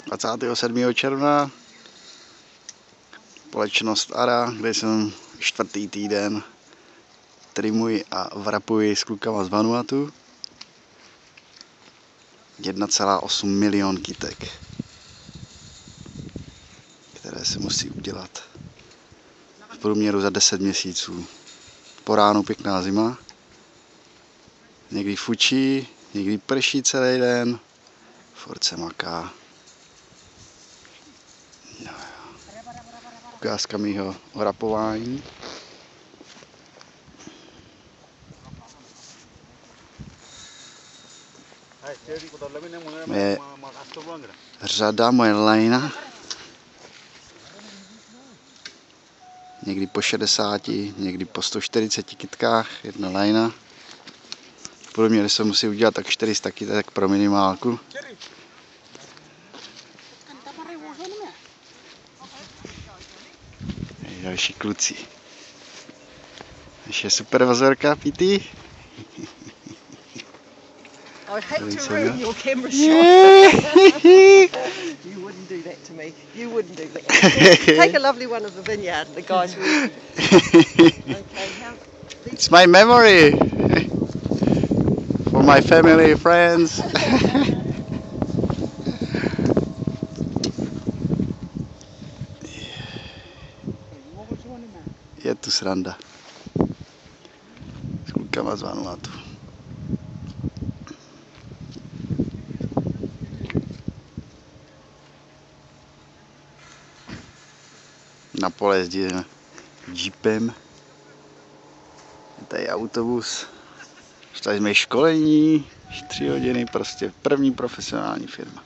27. června společnost ARA, kde jsem 4. týden trimuji a vrapuji s klukama z Vanuatu. 1,8 milion kytek, které se musí udělat v průměru za 10 měsíců. Po ránu pěkná zima, někdy fučí, někdy prší celý den, furt se maká. Ukázka mýho vrapování. Je řada, moje lajna. Někdy po 60, někdy po 140 kytkách, jedna lajna. Podle mě se musí udělat tak 400 kytek pro minimálku. Další kluci. Ještě super vazorka, Pity. I would hate to ruin your camera shot. You wouldn't do that to me. You wouldn't do that. Take a lovely one of the vineyard, the guys will. Okay, It's my memory for my family, friends. Je tu sranda. S klukama z Vanuatu. Na pole jezdíme jeepem. Je tady autobus. Dostali jsme školení, 3 hodiny, prostě první profesionální firma.